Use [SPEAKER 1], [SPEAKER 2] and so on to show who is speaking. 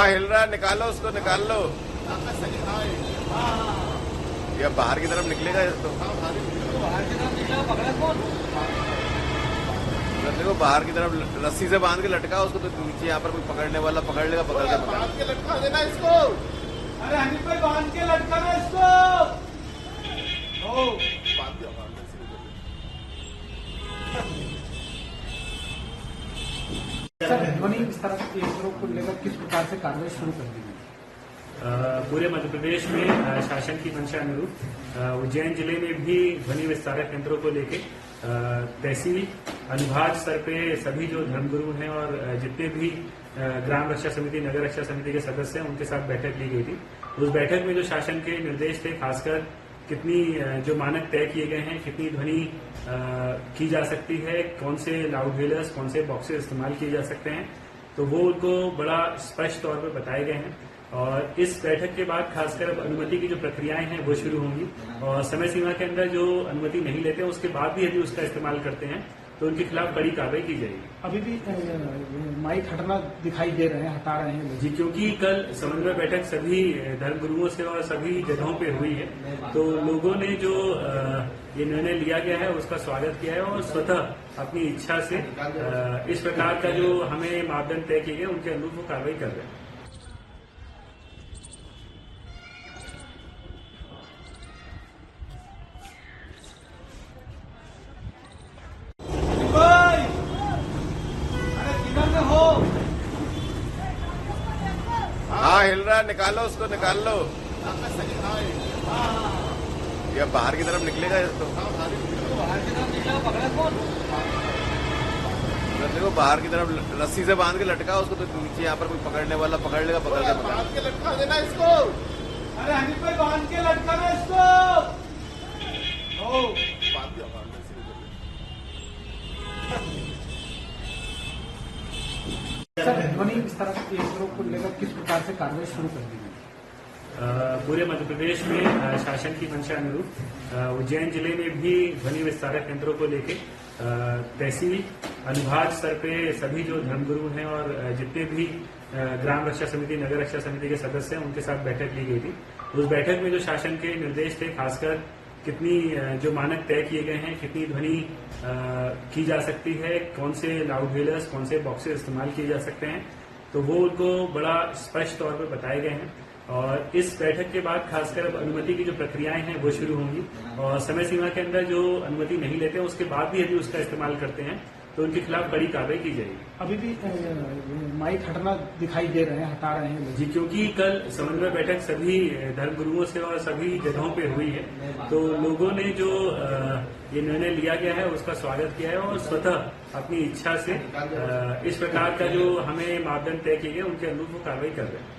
[SPEAKER 1] हाँ हिल रहा है, निकालो उसको, निकाल लो। ये बाहर की तरफ निकलेगा तो
[SPEAKER 2] बाहर की तरफ निकला, पकड़ा कौन?
[SPEAKER 1] देखो बाहर की तरफ रस्सी से बांध के लटका उसको, तो नीचे यहाँ पर कोई पकड़ने वाला पकड़ लेगा, पकड़ के
[SPEAKER 3] बांध के लटका देना इसको।
[SPEAKER 2] अरे हनीफ भाई बांध के लटका दे इसको।
[SPEAKER 3] बांध दिया, बांध दिया, शुरू कर दिया।
[SPEAKER 4] सर ध्वनि विस्तारक केंद्रों को लेकर किस प्रकार से कार्रवाई शुरू कर दी गई?
[SPEAKER 5] पूरे मध्य प्रदेश में शासन की मंशा अनुरूप उज्जैन जिले में भी ध्वनि विस्तारक यंत्रों को लेके तहसील अनुभाग स्तर पे सभी जो धर्मगुरु हैं और जितने भी ग्राम रक्षा समिति, नगर रक्षा समिति के सदस्य हैं, उनके साथ बैठक ली गई थी। उस बैठक में जो शासन के निर्देश थे, खासकर कितनी जो मानक तय किए गए हैं, कितनी ध्वनि की जा सकती है, कौन से लाउड व्हीलर्स, कौन से बॉक्सेस इस्तेमाल किए जा सकते हैं, तो वो उनको बड़ा स्पष्ट तौर पर बताए गए हैं। और इस बैठक के बाद खासकर अब अनुमति की जो प्रक्रियाएं हैं वो शुरू होंगी, और समय सीमा के अंदर जो अनुमति नहीं लेते हैं उसके बाद भी यदि उसका इस्तेमाल करते हैं तो उनके खिलाफ बड़ी कार्रवाई की जाएगी।
[SPEAKER 4] अभी भी माइक हटना दिखाई दे रहे हैं, हटा रहे हैं
[SPEAKER 5] जी, क्योंकि कल समन्वय बैठक सभी धर्मगुरुओं से और सभी जगहों पे हुई है, तो लोगों ने जो ये निर्णय लिया गया है उसका स्वागत किया है और स्वतः अपनी इच्छा से इस प्रकार का जो हमें मापदंड तय किए गए उनके अनुरूप वो कार्रवाई कर रहे हैं।
[SPEAKER 1] हाँ हिल रहा है, निकालो उसको, निकाल लो। ये बाहर की तरफ निकलेगा तो
[SPEAKER 2] बाहर की तरफ निकला, पकड़ा कौन?
[SPEAKER 1] देखो बाहर की तरफ रस्सी से बांध के लटका उसको, तो नीचे यहाँ पर कोई पकड़ने वाला पकड़ लेगा, पकड़ के
[SPEAKER 3] बांध के लटका देना इसको।
[SPEAKER 2] अरे हनीफ भाई बांध के लटका दे इसको।
[SPEAKER 3] बांध दिया, बांध दिया, शुरू कर दिया।
[SPEAKER 4] सर ध्वनि विस्तारक केंद्रों को लेकर किस प्रकार से कार्रवाई शुरू कर दी गई?
[SPEAKER 5] पूरे मध्य प्रदेश में शासन की मंशा अनुरूप उज्जैन जिले में भी ध्वनि विस्तारक यंत्रों को लेके तहसील अनुभाग स्तर पे सभी जो धर्मगुरु हैं और जितने भी ग्राम रक्षा समिति, नगर रक्षा समिति के सदस्य हैं, उनके साथ बैठक ली गई थी। उस बैठक में जो शासन के निर्देश थे, खासकर कितनी जो मानक तय किए गए हैं, कितनी ध्वनि की जा सकती है, कौन से लाउड व्हीलर्स, कौन से बॉक्सेस इस्तेमाल किए जा सकते हैं, तो वो उनको बड़ा स्पष्ट तौर पर बताए गए हैं। और इस बैठक के बाद खासकर अब अनुमति की जो प्रक्रियाएं हैं वो शुरू होंगी, और समय सीमा के अंदर जो अनुमति नहीं लेते हैं उसके बाद भी यदि उसका इस्तेमाल करते हैं तो उनके खिलाफ बड़ी कार्रवाई की जाएगी।
[SPEAKER 4] अभी भी माइक हटना दिखाई दे रहे हैं, हटा रहे हैं
[SPEAKER 5] जी, क्योंकि कल समन्वय बैठक सभी धर्मगुरुओं से और सभी जगहों पे हुई है, तो लोगों ने जो ये निर्णय लिया गया है उसका स्वागत किया है और स्वतः अपनी इच्छा से इस प्रकार का जो हमें मापदंड तय किए गए उनके अनुरूप वो कार्रवाई कर रहे हैं।